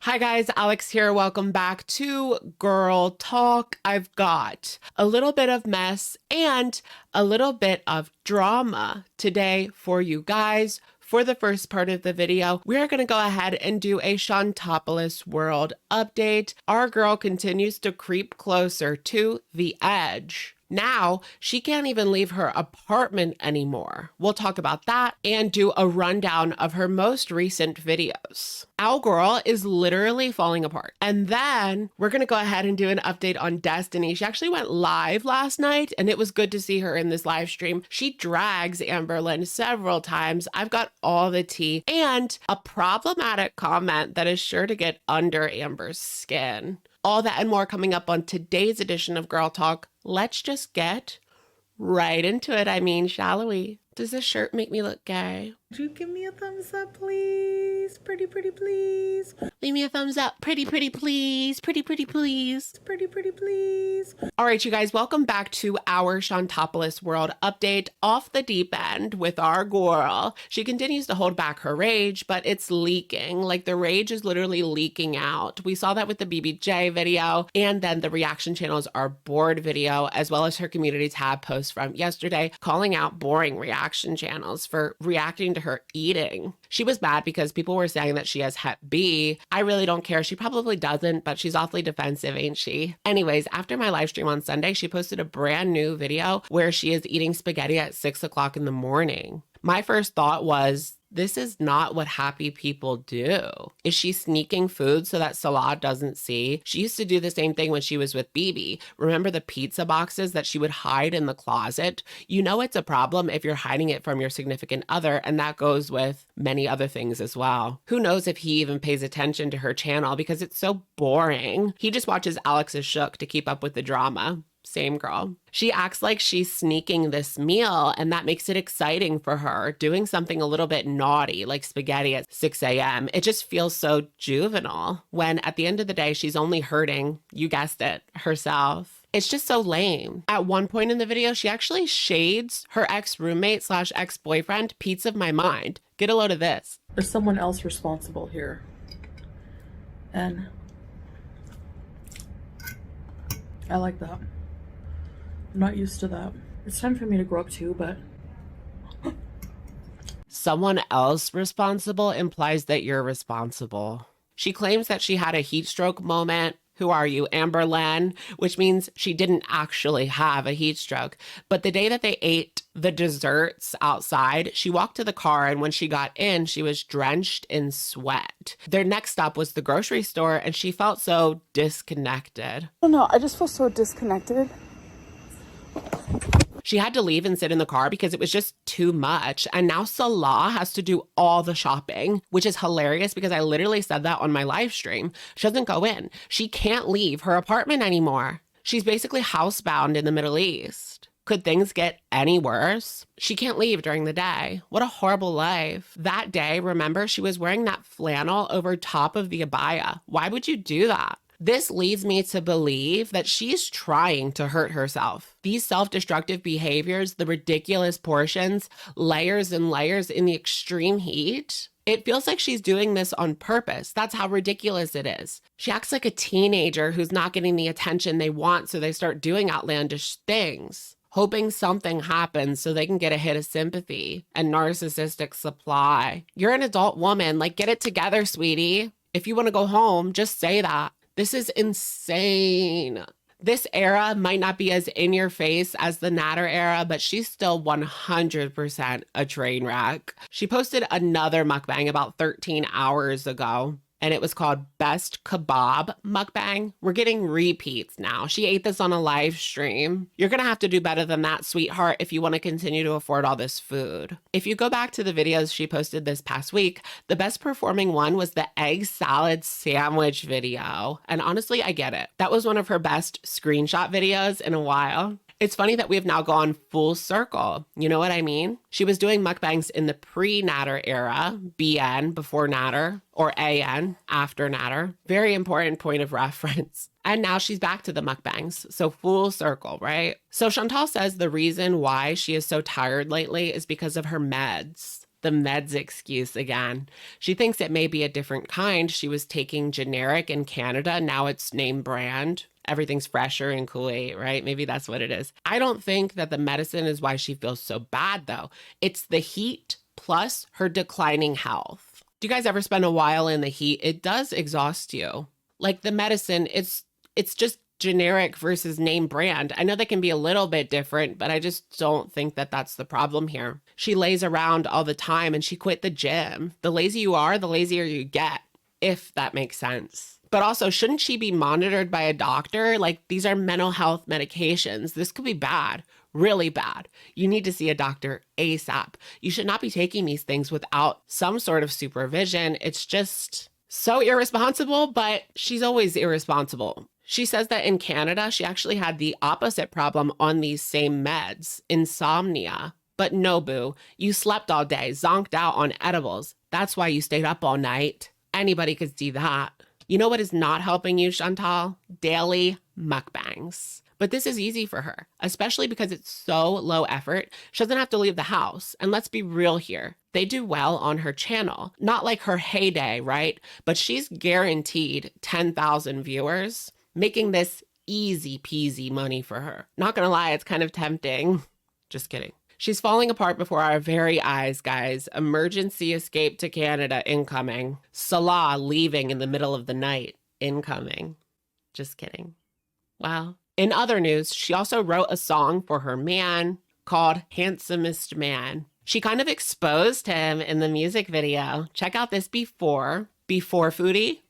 Hi guys, Alex here. Welcome back to Girl Talk. I've got a little bit of mess and a little bit of drama today for you guys. For the first part of the video, we are going to go ahead and do a Shantopoulos world update. Our girl continues to creep closer to the edge. Now, she can't even leave her apartment anymore. We'll talk about that and do a rundown of her most recent videos. Our girl is literally falling apart. And then we're going to go ahead and do an update on Destiny. She actually went live last night and it was good to see her in this live stream. She drags Amberlynn several times. I've got all the tea and a problematic comment that is sure to get under Amber's skin. All that and more coming up on today's edition of Girl Talk. Let's just get right into it. I mean, shall we? Does this shirt make me look gay? Would you give me a thumbs up, please? Pretty, please. Leave me a thumbs up. Pretty, please. Pretty, please. Pretty, please. All right, you guys, welcome back to our Shantopoulos world update off the deep end with our girl. She continues to hold back her rage, but it's leaking. Like the rage is literally leaking out. We saw that with the BBJ video and then the reaction channels are bored video, as well as her community tab post from yesterday calling out boring reaction channels for reacting to her eating. She was mad because people were saying that she has Hep B. I really don't care. She probably doesn't, but she's awfully defensive, ain't she? Anyways, after my live stream on Sunday, she posted a brand new video where she is eating spaghetti at 6 o'clock in the morning. My first thought was, this is not what happy people do. Is she sneaking food so that Salah doesn't see? She used to do the same thing when she was with BB. Remember the pizza boxes that she would hide in the closet? You know it's a problem if you're hiding it from your significant other, and that goes with many other things as well. Who knows if he even pays attention to her channel because it's so boring. He just watches Alex's Shook to keep up with the drama. Same girl. She acts like she's sneaking this meal and that makes it exciting for her, doing something a little bit naughty like spaghetti at 6 a.m. It just feels so juvenile when at the end of the day, she's only hurting, you guessed it, herself. It's just so lame. At one point in the video, she actually shades her ex-roommate slash ex-boyfriend, Pete's of my mind. Get a load of this. There's someone else responsible here. And I like that. I'm not used to that. It's time for me to grow up too, but someone else responsible implies that you're responsible. She claims that she had a heat stroke moment. Who are you, Amberlynn? Which means she didn't actually have a heat stroke. But the day that they ate the desserts outside, she walked to the car and when she got in, she was drenched in sweat. Their next stop was the grocery store and she felt so disconnected. I don't know, I just feel so disconnected. She had to leave and sit in the car because it was just too much. And now Salah has to do all the shopping, which is hilarious because I literally said that on my live stream. She doesn't go in. She can't leave her apartment anymore. She's basically housebound in the Middle East. Could things get any worse? She can't leave during the day. What a horrible life. That day, remember, she was wearing that flannel over top of the abaya. Why would you do that? This leads me to believe that she's trying to hurt herself. These self-destructive behaviors, the ridiculous portions, layers and layers in the extreme heat, it feels like she's doing this on purpose. That's how ridiculous it is. She acts like a teenager who's not getting the attention they want, so they start doing outlandish things, hoping something happens so they can get a hit of sympathy and narcissistic supply. You're an adult woman, like get it together, sweetie. If you want to go home, just say that. This is insane. This era might not be as in your face as the Natter era, but she's still 100% a train wreck. She posted another mukbang about 13 hours ago, and it was called Best Kebab Mukbang. We're getting repeats now. She ate this on a live stream. You're gonna have to do better than that, sweetheart, if you want to continue to afford all this food. If you go back to the videos she posted this past week, the best performing one was the egg salad sandwich video. And honestly, I get it. That was one of her best screenshot videos in a while. It's funny that we have now gone full circle. You know what I mean? She was doing mukbangs in the pre-Natter era, BN before Natter, or AN after Natter. Very important point of reference. And now she's back to the mukbangs. So full circle, right? So Chantal says the reason why she is so tired lately is because of her meds. the meds excuse again. She thinks it may be a different kind. She was taking generic in Canada. Now it's name brand. Everything's fresher in Kuwait, right? Maybe that's what it is. I don't think that the medicine is why she feels so bad, though. It's the heat plus her declining health. Do you guys ever spend a while in the heat? It does exhaust you. Like the medicine, it's just generic versus name brand. I know they can be a little bit different, but I just don't think that that's the problem here. She lays around all the time and she quit the gym. The lazier you are, the lazier you get, if that makes sense. But also, shouldn't she be monitored by a doctor? Like, these are mental health medications. This could be bad, really bad. You need to see a doctor ASAP. You should not be taking these things without some sort of supervision. It's just so irresponsible, but she's always irresponsible. She says that in Canada, she actually had the opposite problem on these same meds, insomnia. But no, boo, you slept all day, zonked out on edibles. That's why you stayed up all night. Anybody could see that. You know what is not helping you, Chantal? Daily mukbangs. But this is easy for her, especially because it's so low effort. She doesn't have to leave the house. And let's be real here. They do well on her channel. Not like her heyday, right? But she's guaranteed 10,000 viewers, making this easy peasy money for her. Not gonna lie, it's kind of tempting. Just kidding. She's falling apart before our very eyes, guys. Emergency escape to Canada incoming. Salah leaving in the middle of the night incoming. Just kidding. Wow. In other news, she also wrote a song for her man called Handsomest Man. She kind of exposed him in the music video. Check out this before Foodie,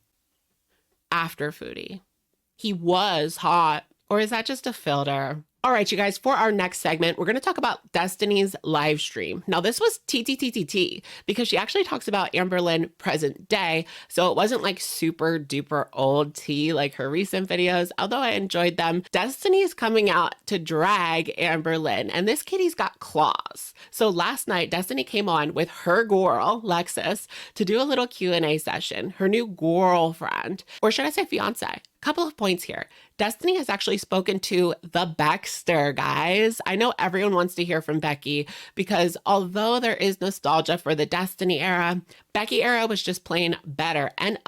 after Foodie. He was hot. Or is that just a filter? All right, you guys, for our next segment, we're going to talk about Destiny's live stream. Now, this was TTTTT because she actually talks about Amberlynn present day. So it wasn't like super duper old tea like her recent videos, although I enjoyed them. Destiny's coming out to drag Amberlynn, and this kitty's got claws. So last night, Destiny came on with her girl, Lexus, to do a little Q&A session, her new girlfriend, or should I say fiance? Couple of points here. Destiny has actually spoken to the Baxter, guys. I know everyone wants to hear from Becky because although there is nostalgia for the Destiny era, Becky era was just plain better. And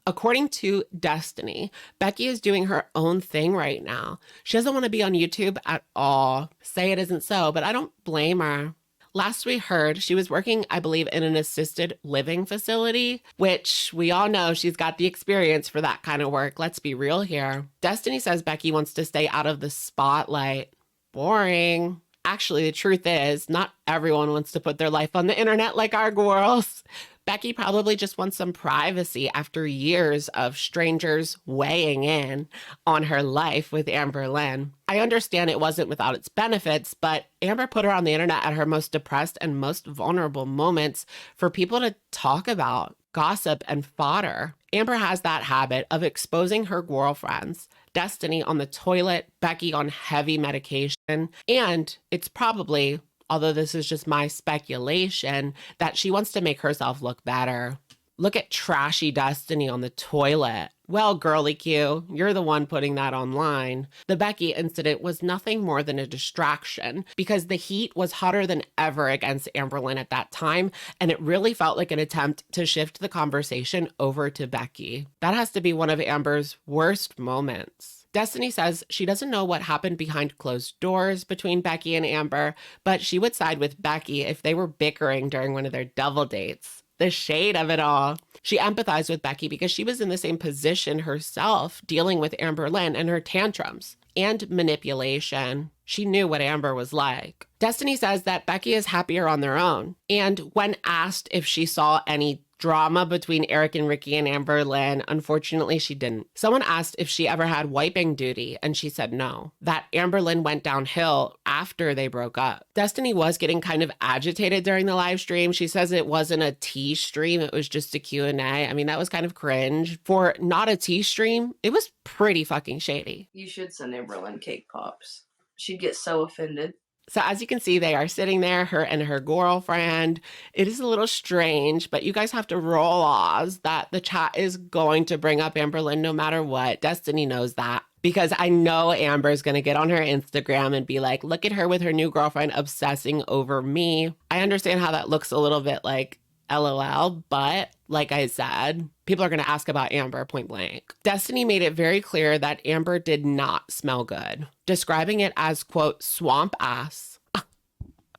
according to Destiny, Becky is doing her own thing right now. She doesn't want to be on YouTube at all. Say it isn't so, but I don't blame her. Last we heard, she was working, I believe, in an assisted living facility, which we all know she's got the experience for that kind of work. Let's be real here. Destiny says Becky wants to stay out of the spotlight. Boring. Actually, the truth is, not everyone wants to put their life on the internet like our girls. Becky probably just wants some privacy after years of strangers weighing in on her life with Amberlynn. I understand it wasn't without its benefits, but Amber put her on the internet at her most depressed and most vulnerable moments for people to talk about, gossip, and fodder. Amber has that habit of exposing her girlfriends. Destiny on the toilet, Becky on heavy medication, and it's probably, although this is just my speculation, that she wants to make herself look better. Look at trashy Destiny on the toilet. Well, girly Q, you're the one putting that online. The Becky incident was nothing more than a distraction because the heat was hotter than ever against Amberlynn at that time, and it really felt like an attempt to shift the conversation over to Becky. That has to be one of Amber's worst moments. Destiny says she doesn't know what happened behind closed doors between Becky and Amber, but she would side with Becky if they were bickering during one of their double dates. The shade of it all. She empathized with Becky because she was in the same position herself, dealing with Amberlynn and her tantrums and manipulation. She knew what Amber was like. Destiny says that Becky is happier on their own. And when asked if she saw any drama between Eric and Ricky and Amberlynn, unfortunately she didn't. Someone asked if she ever had wiping duty, and she said no. That Amberlynn went downhill after they broke up. Destiny was getting kind of agitated during the live stream. She says it wasn't a tea stream, it was just a Q&A. I mean, that was kind of cringe. For not a tea stream, it was pretty fucking shady. You should send Amberlynn cake pops. She'd get so offended. So as you can see, they are sitting there, her and her girlfriend. It is a little strange, but you guys have to roll Oz that the chat is going to bring up Amberlynn no matter what. Destiny knows that because I know Amber's going to get on her Instagram and be like, look at her with her new girlfriend obsessing over me. I understand how that looks a little bit like LOL, but like I said, people are going to ask about Amber point blank. Destiny made it very clear that Amber did not smell good, describing it as, quote, swamp ass.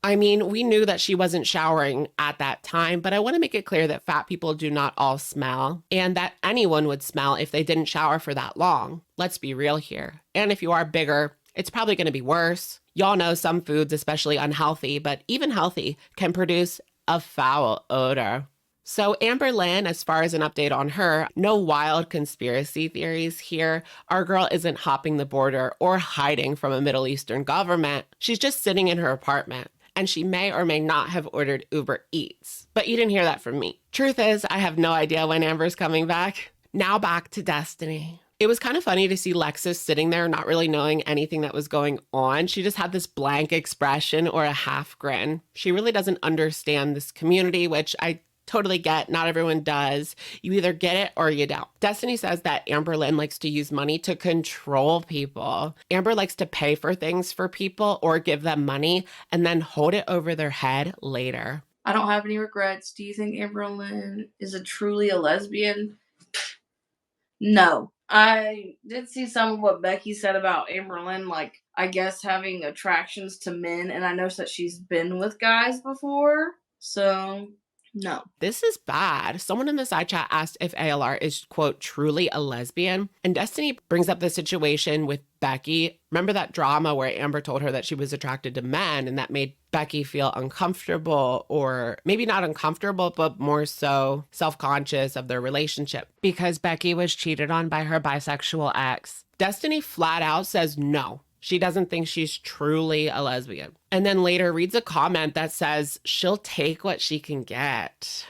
I mean, we knew that she wasn't showering at that time, but I want to make it clear that fat people do not all smell and that anyone would smell if they didn't shower for that long. Let's be real here. And if you are bigger, it's probably going to be worse. Y'all know some foods, especially unhealthy, but even healthy, can produce a foul odor. So Amberlynn, as far as an update on her, no wild conspiracy theories here. Our girl isn't hopping the border or hiding from a Middle Eastern government. She's just sitting in her apartment. And she may or may not have ordered Uber Eats. But you didn't hear that from me. Truth is, I have no idea when Amber's coming back. Now back to Destiny. It was kind of funny to see Lexus sitting there not really knowing anything that was going on. She just had this blank expression or a half grin. She really doesn't understand this community, which I totally get. Not everyone does. You either get it or you don't. Destiny says that Amberlynn likes to use money to control people. Amber likes to pay for things for people or give them money and then hold it over their head later. I don't have any regrets. Do you think Amberlynn is truly a lesbian? No. I did see some of what Becky said about Amberlynn, like, I guess having attractions to men, and I noticed that she's been with guys before, so no. This is bad. Someone in the side chat asked if ALR is, quote, truly a lesbian. And Destiny brings up the situation with Becky. Remember that drama where Amber told her that she was attracted to men and that made Becky feel uncomfortable, or maybe not uncomfortable, but more so self-conscious of their relationship because Becky was cheated on by her bisexual ex. Destiny flat out says no. She doesn't think she's truly a lesbian. And then later reads a comment that says she'll take what she can get.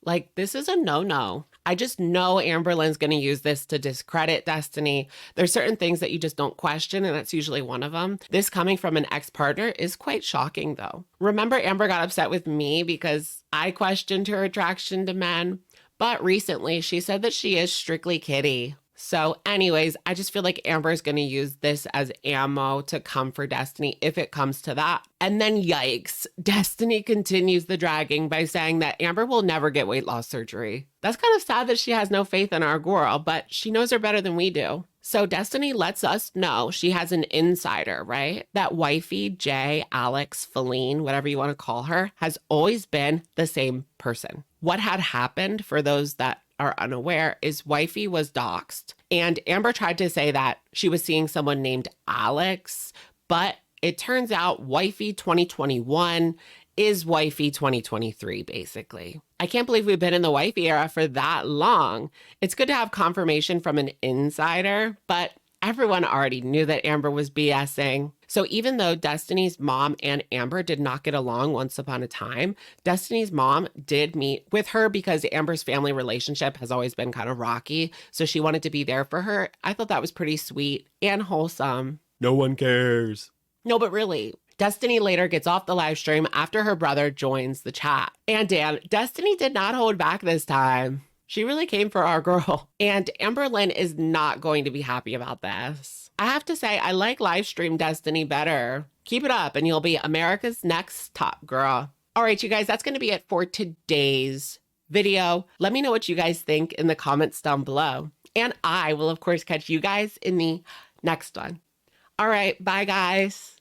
Like, this is a no-no. I just know Amberlynn's going to use this to discredit Destiny. There's certain things that you just don't question, and that's usually one of them. This coming from an ex-partner is quite shocking, though. Remember, Amber got upset with me because I questioned her attraction to men. But recently, she said that she is strictly kitty. So anyways, I just feel like Amber is going to use this as ammo to come for Destiny if it comes to that. And then yikes, Destiny continues the dragging by saying that Amber will never get weight loss surgery. That's kind of sad that she has no faith in our girl, but she knows her better than we do. So Destiny lets us know she has an insider, right? That wifey, Jay, Alex, Feline, whatever you want to call her, has always been the same person. What had happened, for those that are unaware, is wifey was doxxed. And Amber tried to say that she was seeing someone named Alex, but it turns out wifey 2021 is wifey 2023, basically. I can't believe we've been in the wifey era for that long. It's good to have confirmation from an insider, but everyone already knew that Amber was BSing. So even though Destiny's mom and Amber did not get along once upon a time, Destiny's mom did meet with her because Amber's family relationship has always been kind of rocky. So she wanted to be there for her. I thought that was pretty sweet and wholesome. No one cares. No, but really, Destiny later gets off the live stream after her brother joins the chat. And damn, Destiny did not hold back this time. She really came for our girl. And Amberlynn is not going to be happy about this. I have to say, I like live stream Destiny better. Keep it up and you'll be America's next top girl. All right, you guys, that's going to be it for today's video. Let me know what you guys think in the comments down below. And I will, of course, catch you guys in the next one. All right, bye, guys.